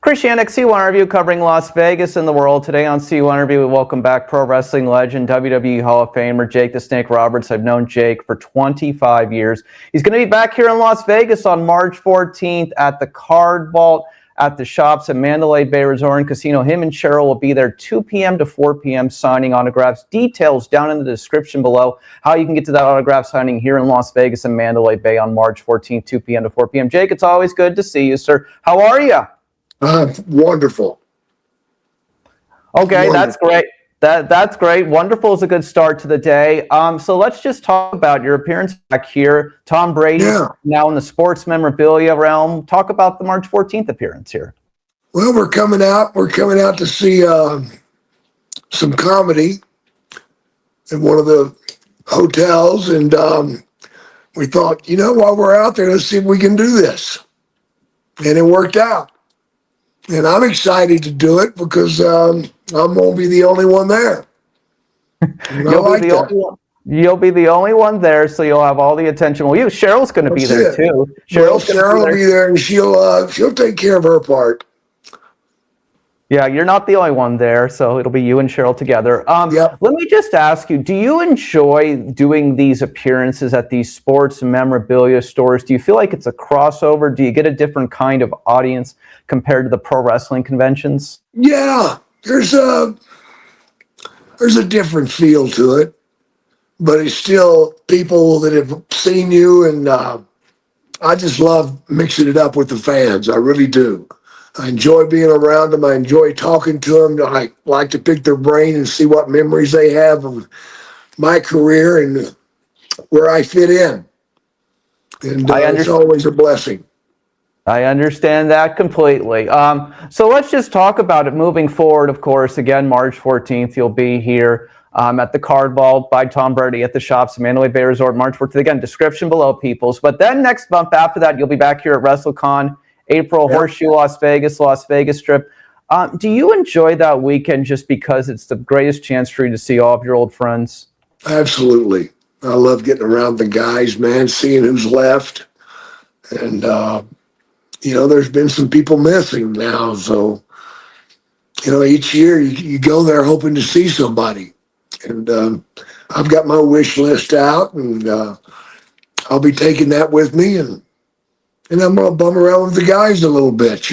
Christianic C1 Review covering Las Vegas and the world. Today on C1 Review, we welcome back pro wrestling legend, WWE Hall of Famer, Jake the Snake Roberts. I've known Jake for 25 years. He's going to be back here in Las Vegas on March 14th at the CardVault at the Shops at Mandalay Bay Resort and Casino. Him and Cheryl will be there 2 p.m. to 4 p.m. signing autographs. Details down in the description below how you can get to that autograph signing here in Las Vegas and Mandalay Bay on March 14th, 2 p.m. to 4 p.m. Jake, it's always good to see you, sir. How are you? Wonderful. Okay, wonderful. That's great. That's great. Wonderful is a good start to the day. So let's just talk about your appearance back here. Tom Brady now in the sports memorabilia realm. Talk about the March 14th appearance here. Well, we're coming out. We're coming out to see some comedy in one of the hotels, and we thought, while we're out there, let's see if we can do this. And it worked out. And I'm excited to do it because I'm going to be the only one there. You'll be the only one there, so you'll have all the attention. Well, Cheryl's going to be there too. Cheryl will be there, and she'll take care of her part. Yeah, you're not the only one there, so it'll be you and Cheryl together. Let me just ask you, do you enjoy doing these appearances at these sports memorabilia stores? Do you feel like it's a crossover? Do you get a different kind of audience compared to the pro wrestling conventions? Yeah, there's a different feel to it, but it's still people that have seen you, and I just love mixing it up with the fans. I really do. I enjoy being around them. I enjoy talking to them. I like to pick their brain and see what memories they have of my career and where I fit in. And it's always a blessing. I understand that completely. So let's just talk about it moving forward. Of course, again, March 14th, you'll be here at the CardVault by Tom Brady at the Shops, Mandalay Bay Resort, March 14th. Again, description below, peoples. But then next month after that, you'll be back here at WrestleCon, April, Horseshoe, Las Vegas Strip. Do you enjoy that weekend just because it's the greatest chance for you to see all of your old friends? Absolutely. I love getting around the guys, man, seeing who's left. And, there's been some people missing now. So, each year you go there hoping to see somebody. And I've got my wish list out, and I'll be taking that with me. And I'm going to bum around with the guys a little bit,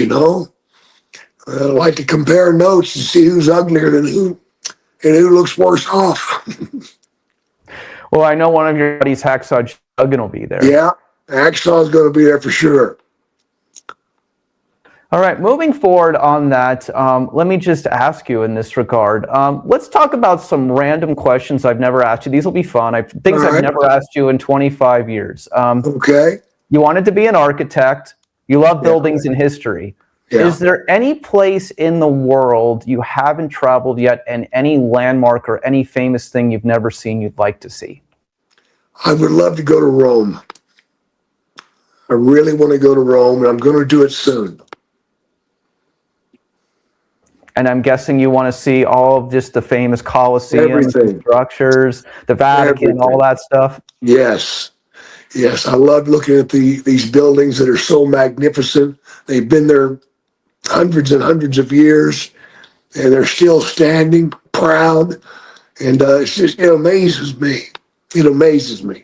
I like to compare notes and see who's uglier than who and who looks worse off. Well, I know one of your buddies, Hacksaw Duggan, will be there. Yeah, Hacksaw's going to be there for sure. All right, moving forward on that, let me just ask you in this regard. Let's talk about some random questions I've never asked you. These will be fun. Things I've never asked you in 25 years. Okay. You wanted to be an architect. You love buildings and history. Yeah. Is there any place in the world you haven't traveled yet, and any landmark or any famous thing you've never seen you'd like to see? I would love to go to Rome. I really want to go to Rome, and I'm going to do it soon. And I'm guessing you want to see all of just the famous Colosseum structures, the Vatican, all that stuff? Yes. Yes, I love looking at these buildings that are so magnificent. They've been there hundreds and hundreds of years, and they're still standing proud. And it amazes me. It amazes me.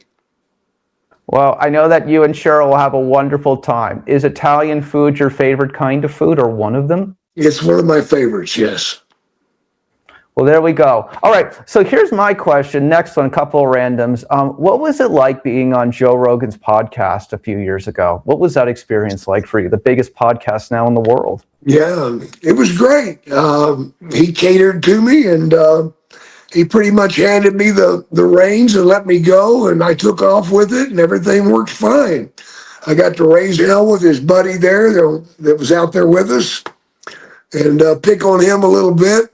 Well, I know that you and Cheryl will have a wonderful time. Is Italian food your favorite kind of food, or one of them? It's one of my favorites, yes. Well, there we go. All right, so here's my question. Next one, a couple of randoms. What was it like being on Joe Rogan's podcast a few years ago? What was that experience like for you? The biggest podcast now in the world. Yeah, it was great. He catered to me, and he pretty much handed me the reins and let me go, and I took off with it, and everything worked fine. I got to raise hell with his buddy there that was out there with us, and pick on him a little bit.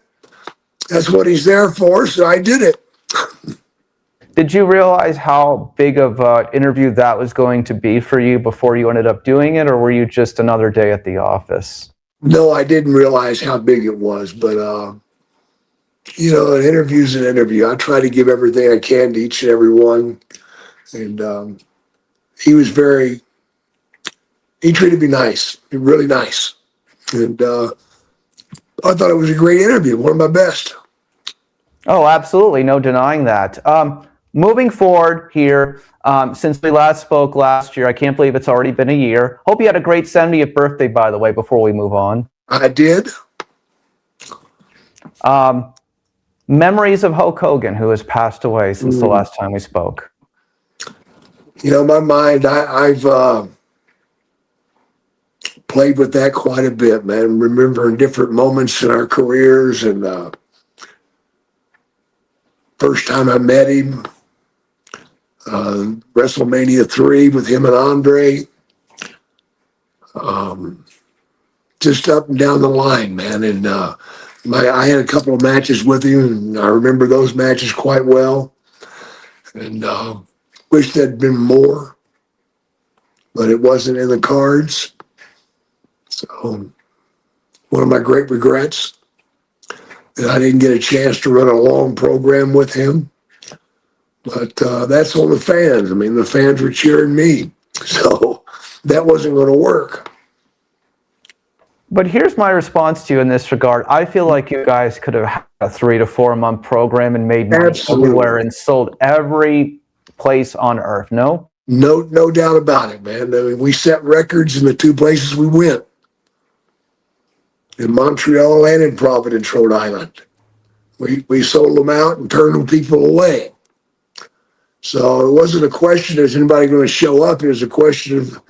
That's what he's there for, so I did it. Did you realize how big of an interview that was going to be for you before you ended up doing it, or were you just another day at the office? No, I didn't realize how big it was, but, an interview's an interview. I try to give everything I can to each and every one, and he treated me nice, really nice. And I thought it was a great interview, one of my best. Oh, absolutely. No denying that. Moving forward here, since we last spoke last year, I can't believe it's already been a year. Hope you had a great 70th birthday, by the way, before we move on. I did. Memories of Hulk Hogan, who has passed away since the last time we spoke. You know, my mind, I've played with that quite a bit, man. Remembering different moments in our careers, and first time I met him, WrestleMania III with him and Andre. Just up and down the line, man. And I had a couple of matches with him, and I remember those matches quite well. And wish there'd been more, but it wasn't in the cards. So one of my great regrets that I didn't get a chance to run a long program with him. But that's on the fans. I mean, the fans were cheering me. So that wasn't going to work. But here's my response to you in this regard. I feel like you guys could have had a 3 to 4 month program and made money everywhere and sold every place on earth. No? No doubt about it, man. I mean, we set records in the 2 places we went, in Montreal and in Providence, Rhode Island. We sold them out and turned people away. So it wasn't a question, is anybody going to show up? It was a question of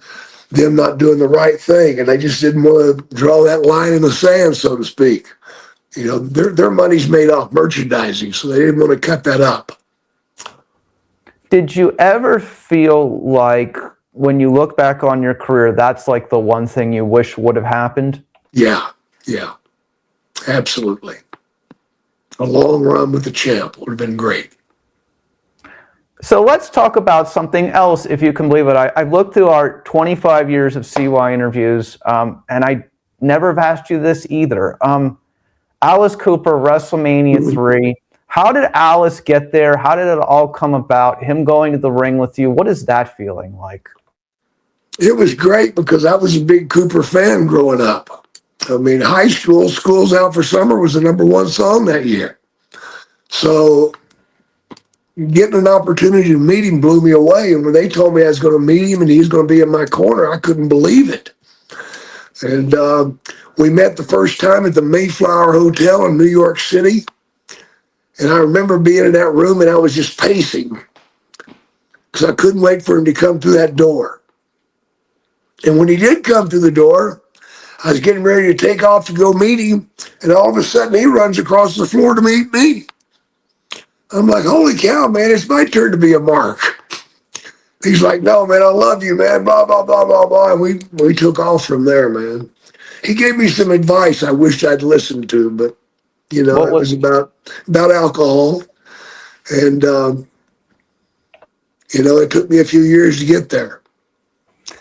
them not doing the right thing. And they just didn't want to draw that line in the sand, so to speak. You know, their money's made off merchandising, so they didn't want to cut that up. Did you ever feel like when you look back on your career, that's like the one thing you wish would have happened? Yeah, absolutely. A long run with the champ would have been great. So let's talk about something else, if you can believe it. I've looked through our 25 years of CY interviews, and I never have asked you this either. Alice Cooper, WrestleMania 3. How did Alice get there? How did it all come about? Him going to the ring with you? What is that feeling like? It was great because I was a big Cooper fan growing up. I mean, high school, School's Out for Summer was the #1 song that year. So getting an opportunity to meet him blew me away. And when they told me I was going to meet him and he was going to be in my corner, I couldn't believe it. And we met the first time at the Mayflower Hotel in New York City. And I remember being in that room and I was just pacing because I couldn't wait for him to come through that door. And when he did come through the door, I was getting ready to take off to go meet him. And all of a sudden he runs across the floor to meet me. I'm like, holy cow, man, it's my turn to be a mark. He's like, no, man, I love you, man, blah, blah, blah, blah, blah. And we took off from there, man. He gave me some advice I wished I'd listened to, but, you know, it was about alcohol. And, you know, it took me a few years to get there,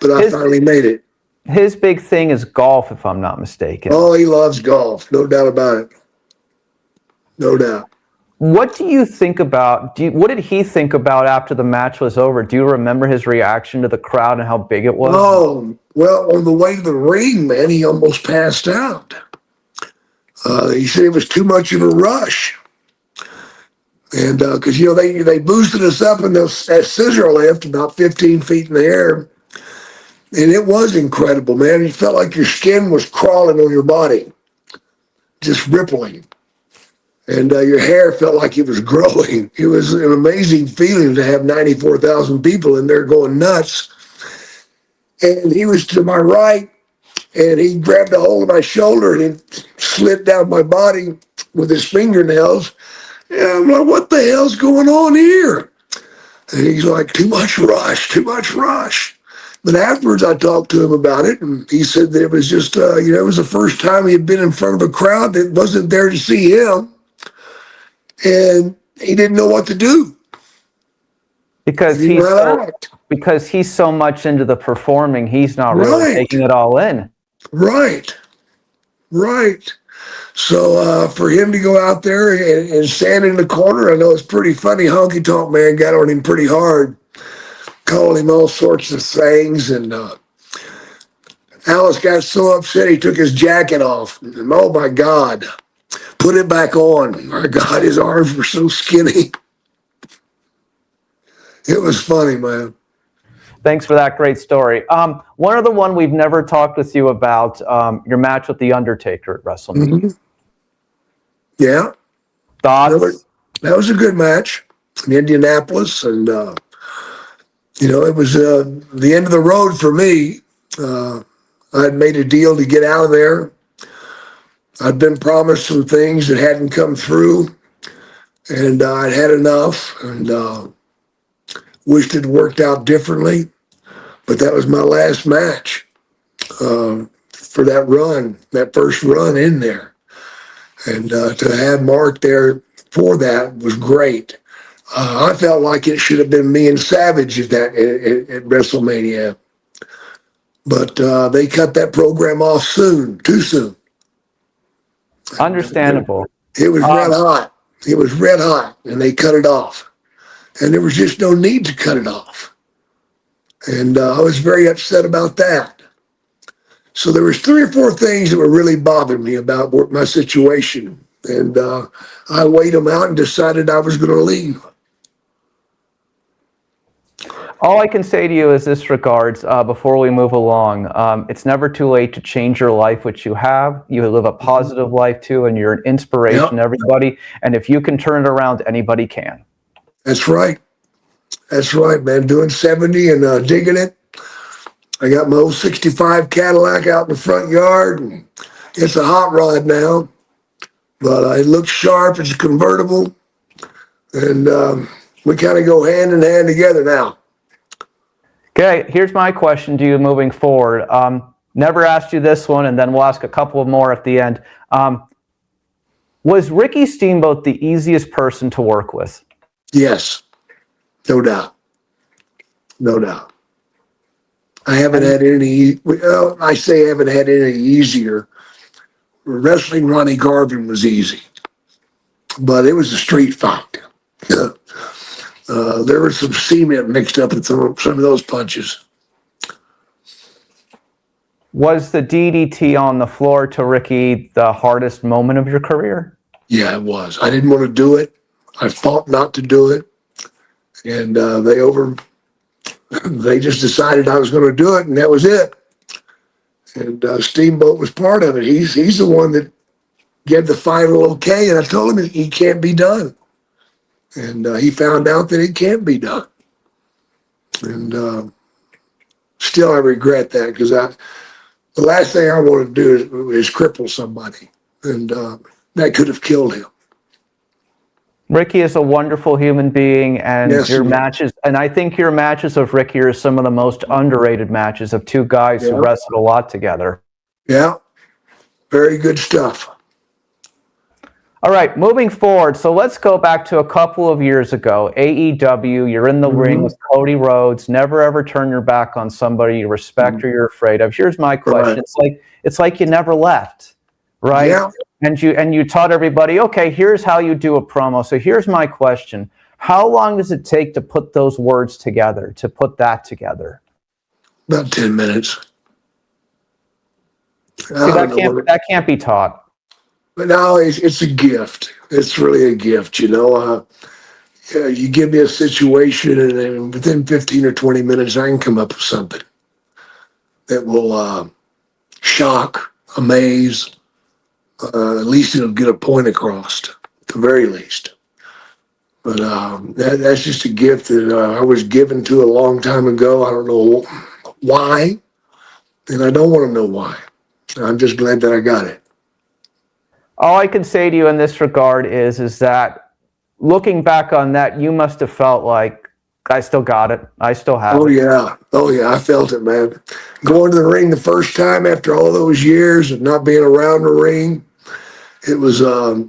but I finally made it. His big thing is golf, if I'm not mistaken. Oh, he loves golf. No doubt about it. No doubt. What do you think about, what did he think about after the match was over? Do you remember his reaction to the crowd and how big it was? Oh, well, on the way to the ring, man, he almost passed out. He said it was too much of a rush. And because, you know, they boosted us up in that scissor lift about 15 feet in the air. And it was incredible, man. You felt like your skin was crawling on your body, just rippling. And your hair felt like it was growing. It was an amazing feeling to have 94,000 people in there going nuts. And he was to my right, and he grabbed a hold of my shoulder and he slid down my body with his fingernails. And I'm like, what the hell's going on here? And he's like, too much rush, too much rush. But afterwards, I talked to him about it, and he said that it was just, you know, it was the first time he had been in front of a crowd that wasn't there to see him. And he didn't know what to do. Because he's so much into the performing, he's not really taking it all in. Right. So for him to go out there and stand in the corner, I know it's pretty funny. Honky Tonk Man got on him pretty hard, calling him all sorts of things. And Alice got so upset he took his jacket off. And, oh my God. Put it back on. My God, his arms were so skinny. It was funny, man. Thanks for that great story. One other one we've never talked with you about, your match with The Undertaker at WrestleMania. Mm-hmm. Yeah. Thoughts? That was a good match in Indianapolis. And, it was the end of the road for me. I had made a deal to get out of there. I'd been promised some things that hadn't come through. And I'd had enough and wished it worked out differently. But that was my last match for that run, that first run in there. And to have Mark there for that was great. I felt like it should have been me and Savage at WrestleMania. But they cut that program off too soon. Understandable. It was red hot. It was red hot, and they cut it off. And there was just no need to cut it off. And I was very upset about that. So there was 3 or 4 things that were really bothering me about my situation. And I weighed them out and decided I was going to leave. All I can say to you is this regards, before we move along, it's never too late to change your life, which you have. You live a positive life too, and you're an inspiration to everybody. And if you can turn it around, anybody can. That's right. That's right, man. Doing 70 and digging it. I got my old 65 Cadillac out in the front yard, and it's a hot rod now. But it looks sharp. It's a convertible. And we kind of go hand in hand together now. Okay, here's my question to you moving forward. Never asked you this one, and then we'll ask a couple more at the end. Was Ricky Steamboat the easiest person to work with? Yes, no doubt. No doubt. I haven't had any, I say I haven't had any easier. Wrestling Ronnie Garvin was easy, but it was a street fight. There was some cement mixed up in some of those punches. Was the DDT on the floor to Ricky the hardest moment of your career? Yeah, it was. I didn't want to do it. I fought not to do it. And they just decided I was going to do it, and that was it. And Steamboat was part of it. He's the one that gave the final okay, and I told him he can't be done. And he found out that it can't be done. And still I regret that, because the last thing I want to do is cripple somebody. And that could have killed him. Ricky is a wonderful human being, and Yes, your matches, and I think your matches of Ricky are some of the most underrated matches of 2 guys who wrestled a lot together. Yeah, very good stuff. All right, moving forward, so let's go back to a couple of years ago. AEW, you're in the ring with Cody Rhodes. Never ever turn your back on somebody you respect or you're afraid of. Here's my question: it's like you never left, right? Yeah. And you taught everybody, okay, here's how you do a promo. So here's my question: how long does it take to put those words together, to put that together? About 10 minutes. See, that can't be taught. But no, it's a gift. It's really a gift, you give me a situation, and then within 15 or 20 minutes, I can come up with something that will shock, amaze. At least it'll get a point across, at the very least. But that's just a gift that I was given to a long time ago. I don't know why, and I don't want to know why. I'm just glad that I got it. All I can say to you in this regard is that looking back on that, you must have felt like, I still got it. I still have it. Oh yeah, I felt it, man. Going to the ring the first time after all those years of not being around the ring, it was a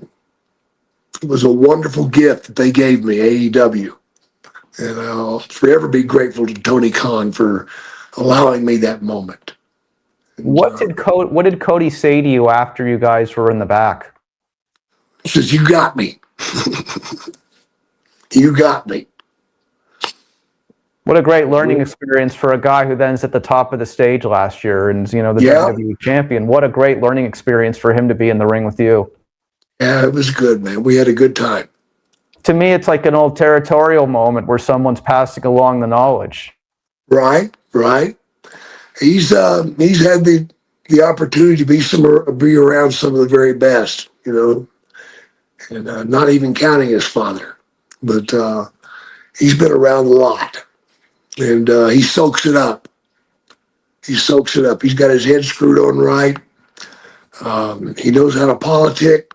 wonderful gift that they gave me, AEW. And I'll forever be grateful to Tony Khan for allowing me that moment. And, what did Cody say to you after you guys were in the back? he says, "You got me." You got me. What a great learning experience for a guy who then's at the top of the stage last year and, the WWE champion. What a great learning experience for him to be in the ring with you. Yeah, it was good, man. We had a good time. To me, it's like an old territorial moment where someone's passing along the knowledge. Right. He's had the opportunity to be around some of the very best, and not even counting his father, but he's been around a lot, and he soaks it up. He's got his head screwed on right. He knows how to politic.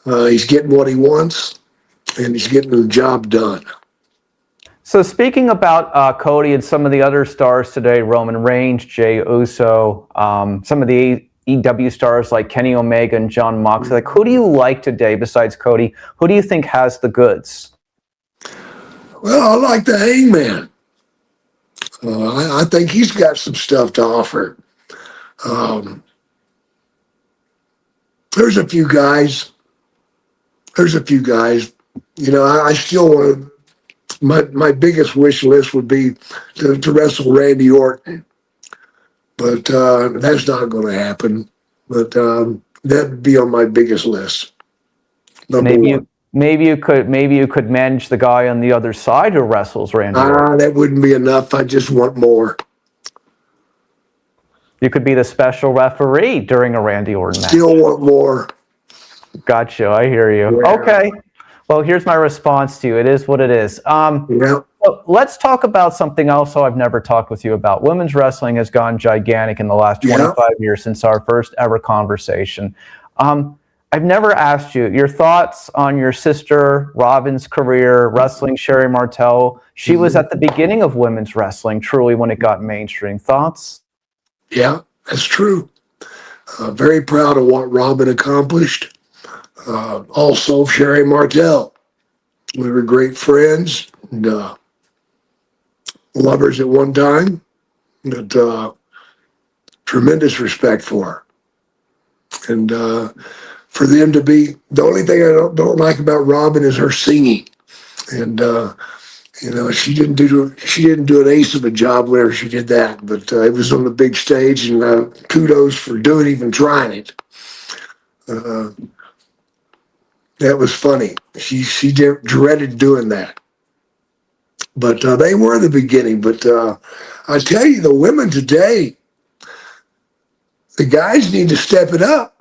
He's getting what he wants, and he's getting the job done. So speaking about Cody and some of the other stars today, Roman Reigns, Jey Uso, some of the AEW stars like Kenny Omega and Jon Moxley, like who do you like today besides Cody? Who do you think has the goods? Well, I like the Hangman. I think he's got some stuff to offer. There's a few guys. I still want to. My biggest wish list would be to wrestle Randy Orton, but that's not going to happen. But that'd be on my biggest list. Number one. Maybe you could manage the guy on the other side who wrestles Randy Orton. That wouldn't be enough. I just want more. You could be the special referee during a Randy Orton match. Still want more. Gotcha. I hear you. Yeah. Okay. Well, here's my response to you. It is what it is. Yeah. Well, let's talk about something else I've never talked with you about. Women's wrestling has gone gigantic in the last 25 years since our first ever conversation. I've never asked you your thoughts on your sister Robin's career, wrestling Sherry Martel. She was at the beginning of women's wrestling, truly, when it got mainstream. Thoughts? Yeah, that's true. Very proud of what Robin accomplished. Also, Sherry Martel. We were great friends and lovers at one time. But tremendous respect for her. And for them to be, the only thing I don't like about Robin is her singing. And she didn't do an ace of a job whenever she did that. But it was on the big stage, and kudos for even trying it. That was funny. She dreaded doing that. But they were the beginning. But I tell you, the women today, the guys need to step it up.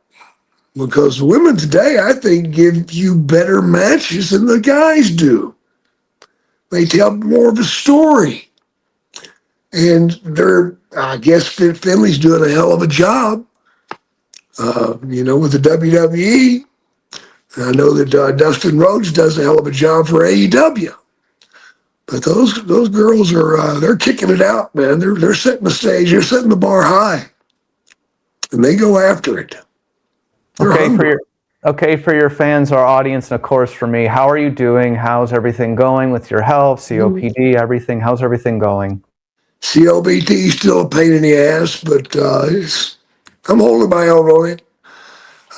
Because women today, I think, give you better matches than the guys do. They tell more of a story. And I guess Finley's doing a hell of a job, with the WWE. I know that Dustin Rhodes does a hell of a job for AEW. But those girls they're kicking it out, man. They're setting the stage. They're setting the bar high. And they go after it. Okay, for your fans, our audience, and of course for me, how are you doing? How's everything going with your health, COPD, everything? How's everything going? COPD is still a pain in the ass, but I'm holding my own on it.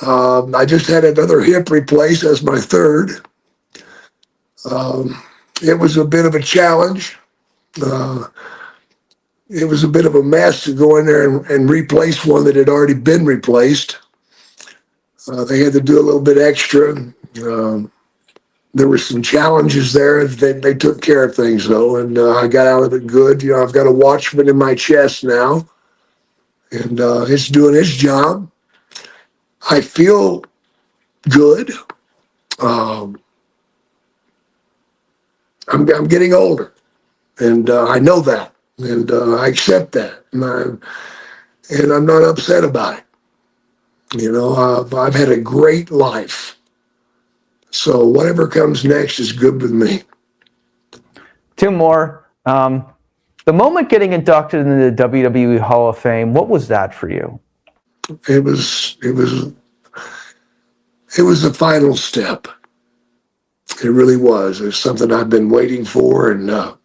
I just had another hip replaced. That's my third. It was a bit of a challenge. It was a bit of a mess to go in there and replace one that had already been replaced. They had to do a little bit extra. There were some challenges there. They took care of things, though, and I got out of it good. I've got a Watchman in my chest now, and it's doing its job. I feel good. I'm getting older, and I know that, and I accept that, and I'm not upset about it. I've had a great life. So whatever comes next is good with me. Two more. The moment getting inducted into the WWE Hall of Fame, what was that for you? It was the final step. It really was. It's something I've been waiting for, and a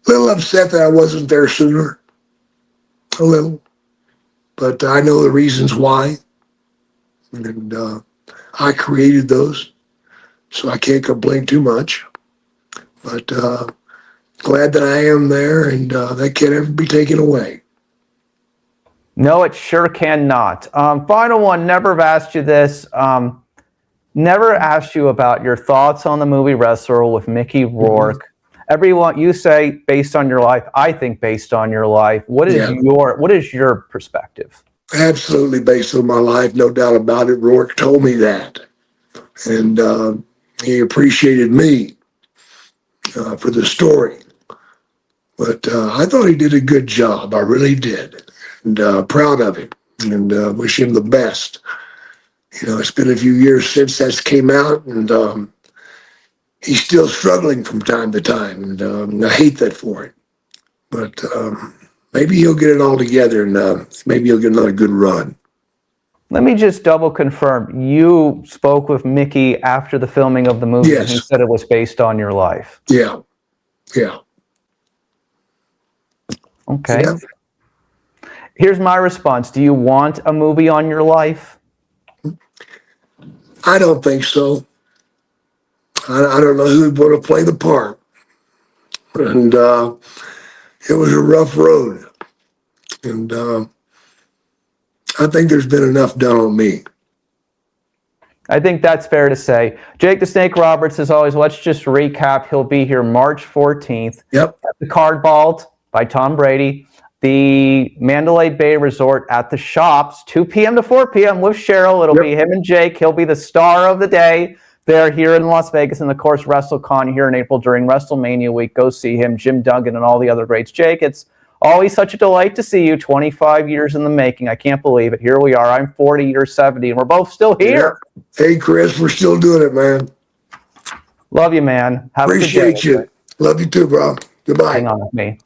little upset that I wasn't there sooner. A little. But I know the reasons why, and I created those, so I can't complain too much. But glad that I am there, and that can't ever be taken away. No, it sure cannot. Final one, never have asked you this. Never asked you about your thoughts on the movie Wrestler with Mickey Rourke. Everyone, you say based on your life. I think based on your life. What is your perspective? Absolutely based on my life, no doubt about it. Rourke told me that, and he appreciated me for the story. But I thought he did a good job. I really did, and proud of him, and wish him the best. It's been a few years since that came out, and he's still struggling from time to time, and I hate that for him. But maybe he'll get it all together, and maybe he'll get another good run. Let me just double confirm. You spoke with Mickey after the filming of the movie, Yes. and he said it was based on your life. Yeah. Okay. Yeah. Here's my response. Do you want a movie on your life? I don't think so. I don't know who would want to play the part. And it was a rough road. And I think there's been enough done on me. I think that's fair to say. Jake the Snake Roberts, as always, let's just recap. He'll be here March 14th Yep. at the CardVault by Tom Brady, the Mandalay Bay Resort at the Shops, 2 p.m. to 4 p.m. with Cheryl. It'll be him and Jake. He'll be the star of the day. They're here in Las Vegas, and of course, WrestleCon here in April during WrestleMania week. Go see him, Jim Duggan, and all the other greats. Jake, it's always such a delight to see you. 25 years in the making. I can't believe it. Here we are. I'm 40, you're 70, and we're both still here. Yeah. Hey, Chris, we're still doing it, man. Love you, man. Have Appreciate a good day. you. Love you too, bro. Goodbye. Hang on with me.